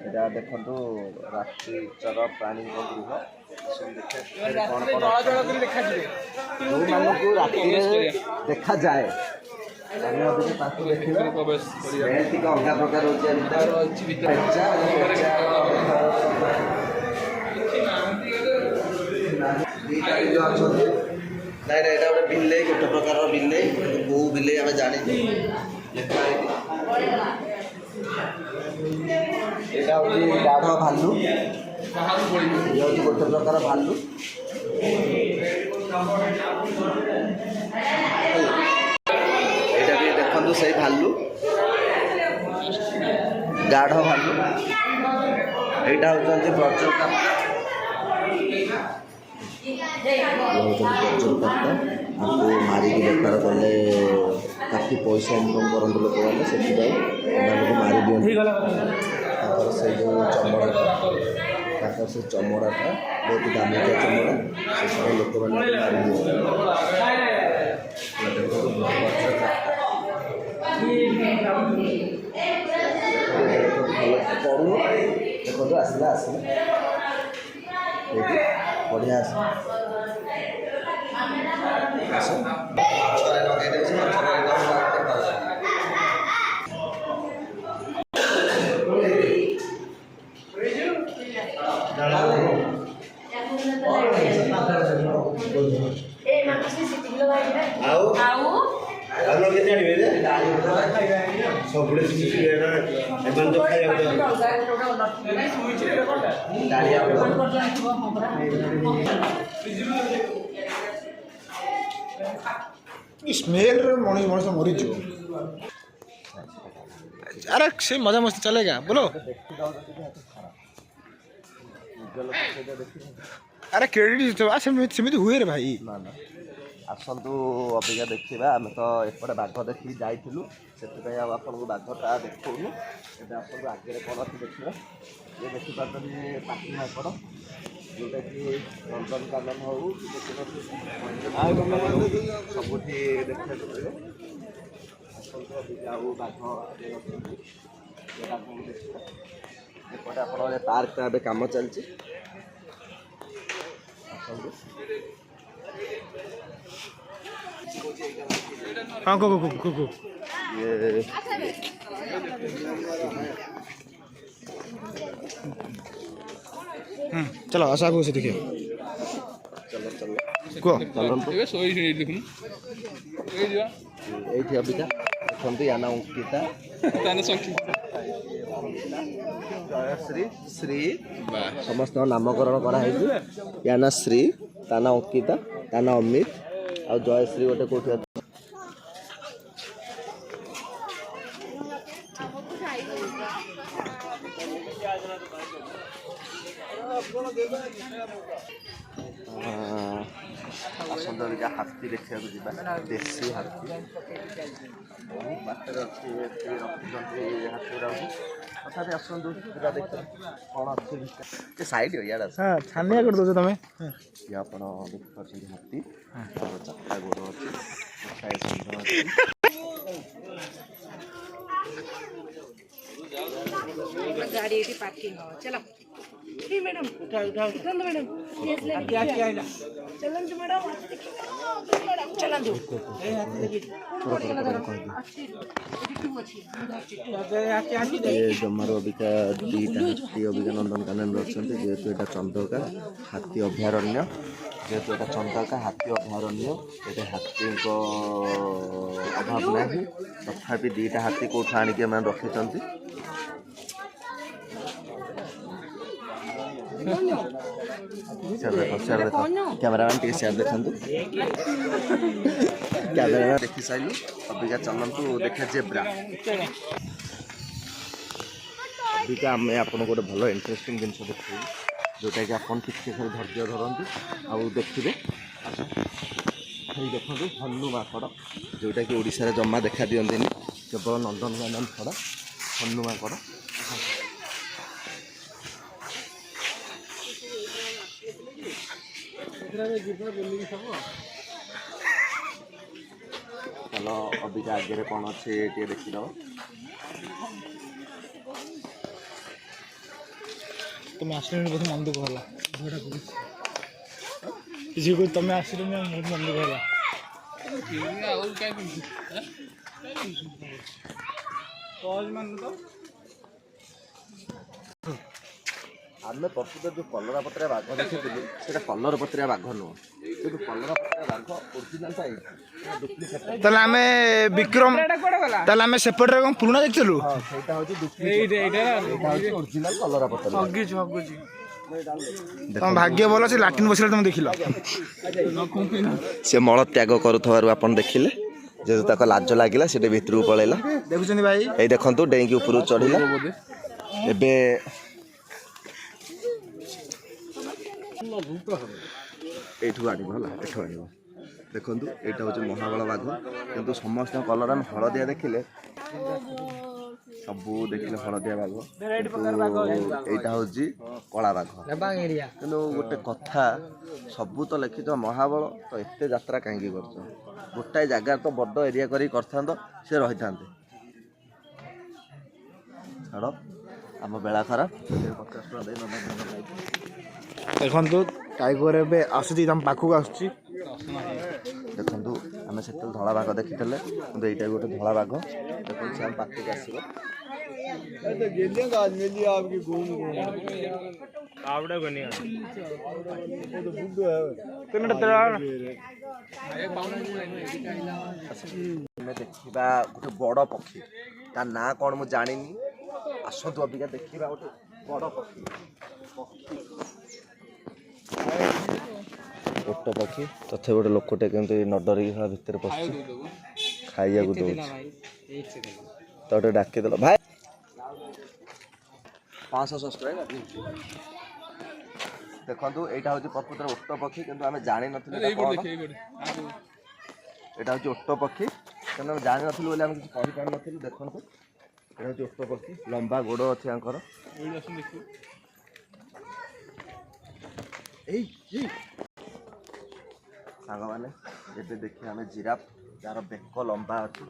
এটা ଦେଖନ୍ତୁ ରାଷ୍ଟ୍ରୀୟଚର ପ୍ରାଣୀଙ୍କ ଗୃହ ଯେଉଁମାନଙ୍କୁ ରାତିରେ ଦେଖାଯାଏ ଆମେ ଅଧିକ ତାକୁ ଦେଖିବା ଟିକେ ଅଲଗା ପ୍ରକାର ରହୁଛି ଅଛନ୍ତି ନାଇଁ ନାଇଁ ଏଇଟା ଗୋଟେ ବିଲେଇ ଗୋଟେ ପ୍ରକାରର ବିଲେଇ କୋଉ ବିଲେଇ ଆମେ ଜାଣିଛୁ ଲେଖା ହେଇଛି এটা হচ্ছে গাঢ় ভাল্লু ইয়ে হচ্ছে গোটে প্রকার ভাল্লু এটা ବି ଦେଖନ୍ତୁ ସେଇ ଭାଲୁ ଗାଢ଼ ଭାଲୁ ଏଇଟା ହେଉଛନ୍ତି ବଜ୍ରପ୍ରାପ୍ତ ଆକୁ ମାରିକି ବେପାର କଲେ କାଫି ପଇସା ଇନକମ୍ କରନ୍ତି ଲୋକମାନେ ସେଥିପାଇଁ ଏମାନଙ୍କୁ ମାରି ଦିଅନ୍ତି ତାଙ୍କର ସେ ଯେଉଁ ଚମଡ଼ାଟା ତାଙ୍କର ସେ ଚମଡ଼ାଟା ବହୁତ ଦାମିକା ଚମଡ଼ା ସେଥିପାଇଁ ଲୋକମାନେ ମାରି ଦିଅନ୍ତି ପଡ଼ୁନ ଦେଖନ୍ତୁ ଆସିଲା ଆସିଲା ବଢ଼ିଆ ଆସ स्मेल मनीष मरीज अरे से मजा मस्ती चलेगा बोलो अरे क्रेडिट सेमती हुए रे भाई ଆସନ୍ତୁ ଅବିକା ଦେଖିବା ଆମେ ତ ଏପଟେ ବାଘ ଦେଖିକି ଯାଇଥିଲୁ ସେଥିପାଇଁ ଆଉ ଆପଣଙ୍କୁ ବାଘଟା ଦେଖାଉନୁ ଏବେ ଆସନ୍ତୁ ଆଗରେ କ'ଣ ଅଛି ଦେଖିବା ଇଏ ଦେଖିପାରୁଛନ୍ତି ପାଖି ମାଙ୍କଡ଼ ଯେଉଁଟାକି ନନ୍ଦନକାନନ ହଉ ସବୁଠି ଦେଖିବାକୁ ମିଳେ ଆସନ୍ତୁ ଅବିକା ଆଉ ବାଘ ଅଛନ୍ତି ବାଘକୁ ଦେଖିବା ଏପଟେ ଆପଣଙ୍କ ପାର୍କଟା ଏବେ କାମ ଚାଲିଛି ଆସନ୍ତୁ हाँ को ये चलो आशा को से देखिए चलो चलो को এইটি অবিকা দেখন্তু ୟା ନାଁ ଅଙ୍କିତା ଜୟଶ୍ରୀ ଶ୍ରୀ ସମସ୍ତଙ୍କ ନାମକରଣ କରାହେଇଛି ୟା ନାଁ ଶ୍ରୀ ତା ନାଁ ଅଙ୍କିତା ତା ନାଁ ଅମିତ ଆଉ ଜୟଶ୍ରୀ ଗୋଟେ କୋଉଠି ଅଛି ଆସନ୍ତୁ ଅବିକା ହାତୀ ଦେଖିବାକୁ ଯିବା ଦେଶୀ ହାତୀ ବହୁତ ବାଟରେ ଅଛି ରଖିଛନ୍ତି ହାତୀ ଗୁଡ଼ାକୁ ତଥାପି ଆସନ୍ତୁ ଯିବା ଦେଖିବା କ'ଣ ଅଛି ଏ ସାଇଡ୍ ଇଆଡ଼େ ଅଛି ଛାନିଆ କରିଦେଉଛ ତମେ ଇଏ ଆପଣ ଦେଖିପାରୁଛନ୍ତି ହାତୀ ଚାରିଟା ଗୋଡ଼ ଅଛି गाड़ी ये पार्किंग हो चलो ठीक मैडम उठा उठा चलो मैडम चलन तो मैडम चलन दो जमार अबिका दुईटा हाथी अबिका नंदनकानन अच्छे जेहेतु यहाँ चंदका हाथी अभयारण्य जेहेतु यहाँ चंदका हाथी अभयारण्य ये हाथी अभाव ना तथापि दुईटा हाथी कौट आणिक रखी कैमरामैन टे सेयार देखु कैमरा देखी सारे अबिका चलतु देखा जेब्रा अबिका आम आपको गोटे भल इंटरेस्टिंग जिन देखिए जोटा कि आप ठीक खाली धैर्य धरती आउ देखिए देखो हनु माकड़ जोटा कि ओडिशा जमा देखा दिखती केवल नंदनकानन छड़ा हनु माकड़ चलो अबिका आगे कौन अच्छे देखीद তুমি আসলে বহুত মন দুঃখ হলা ঝড়টা করেছি কিছু কই তুমি আসলে বহুত মন দুঃখ হলা ଆମେ ପ୍ରକୃତ ଯେଉଁ କଲରା ପତ୍ରିଆ ବାଘ ଦେଖିଥିଲୁ ସେଇଟା କଲର ପତ୍ରିଆ ବାଘ ନୁହଁ କିନ୍ତୁ କଲରା ପତ୍ରିଆ ବାଘ ଓରିଜିନାଲଟା ଏଇଟା ଡୁପ୍ଲିକେଟ୍। ତାହେଲେ ଆମେ ବିକ୍ରମ ତାହେଲେ ଆମେ ସେପଟରେ କଣ ପୁରୁଣା ଦେଖିଥିଲୁ? ହଁ ସେଇଟା ହେଉଛି ଡୁପ୍ଲିକେଟ୍, ଏଇଟା ହେଉଛି ଓରିଜିନାଲ କଲରା ପତ୍ରିଆ। ତମ ଭାଗ୍ୟ ଭଲ ଅଛି ଲାଟିନ୍ ବସିଲେ ତମେ ଦେଖିଲ। ସେ ମଳ ତ୍ୟାଗ କରୁଥିବାରୁ ଆପଣ ଦେଖିଲେ, ଯେହେତୁ ତାକୁ ଲାଜ ଲାଗିଲା ସେଠି ଭିତରକୁ ପଳେଇଲା। ଦେଖୁଛନ୍ତି ଭାଇ, ଏଇ ଦେଖନ୍ତୁ ଡେଇଁକି ଉପରକୁ ଚଢ଼ିଲା। ଏବେ ଏଇଠୁ ଆଣିବ ହେଲା, ଏଠୁ ଆଣିବ। ଦେଖନ୍ତୁ ଏଇଟା ହେଉଛି ମହାବଳ ବାଘ, କିନ୍ତୁ ସମସ୍ତଙ୍କ କଲର ଆମେ ହଳଦିଆ ଦେଖିଲେ, ସବୁ ଦେଖିଲେ ହଳଦିଆ ବାଘ, କିନ୍ତୁ ଏଇଟା ହେଉଛି କଳା ବାଘ। କିନ୍ତୁ ଗୋଟେ କଥା, ସବୁ ତ ଲେଖିଛ ମହାବଳ, ତ ଏତେ ଯାତ୍ରା କାହିଁକି କରୁଛ? ଗୋଟାଏ ଜାଗାରେ ତ ବଡ଼ ଏରିଆ କରିକି କରିଥାନ୍ତ, ସେ ରହିଥାନ୍ତେ। ଛାଡ଼, ଆମ ବେଳା ଖରାପ। 50 ଟଙ୍କା ଦେଇ ଦେଖନ୍ତୁ ଟାଇଗର ଏବେ ଆସୁଛି ତମ ପାଖକୁ ଆସୁଛି। ଦେଖନ୍ତୁ ଆମେ ସେତେବେଳେ ଧଳା ବାଘ ଦେଖିଥିଲେ, କିନ୍ତୁ ଏଇଟା ବି ଗୋଟେ ଧଳା ବାଘ। ଦେଖନ୍ତୁ ସେ ଆମ ପାଖକୁ ଆସିବ। ଆମେ ଦେଖିବା ଗୋଟେ ବଡ଼ ପକ୍ଷୀ, ତା ନାଁ କ'ଣ ମୁଁ ଜାଣିନି। ଆସନ୍ତୁ ଅବିକା ଦେଖିବା ଗୋଟେ ବଡ଼ ପକ୍ଷୀ। ଓଟ ପକ୍ଷୀ, ତଥାପି ଗୋଟେ ଲୋକଟେ କେମିତି ନ ଡରିକି ଖେଳ ଭିତରେ ପଶୁଛି, ଖାଇବାକୁ ଦଉଛି। ତ ଗୋଟେ ଡାକିଦେଲ ଭାଇ, 500 ସବସ୍କ୍ରାଇବ୍। ଦେଖନ୍ତୁ ଏଇଟା ହେଉଛି ପ୍ରକୃତରେ ଓଟ ପକ୍ଷୀ, କିନ୍ତୁ ଆମେ ଜାଣିନଥିଲୁ ଏଇଟା କ'ଣ। ଏଇଟା ହେଉଛି ଓଟ ପକ୍ଷୀ, କିନ୍ତୁ ଆମେ ଜାଣିନଥିଲୁ ବୋଲି ଆମେ କିଛି କହିପାରିନଥିଲୁ। ଦେଖନ୍ତୁ ଏଇଟା ହେଉଛି ଓଟ ପକ୍ଷୀ, ଲମ୍ବା ଗୋଡ଼ ଅଛି ଆଙ୍କର। ସାଙ୍ଗମାନେ ଏବେ ଦେଖିବା ଆମେ ଜିରାଫ, ଯାହାର ବେକ ଲମ୍ବା ଅଛି।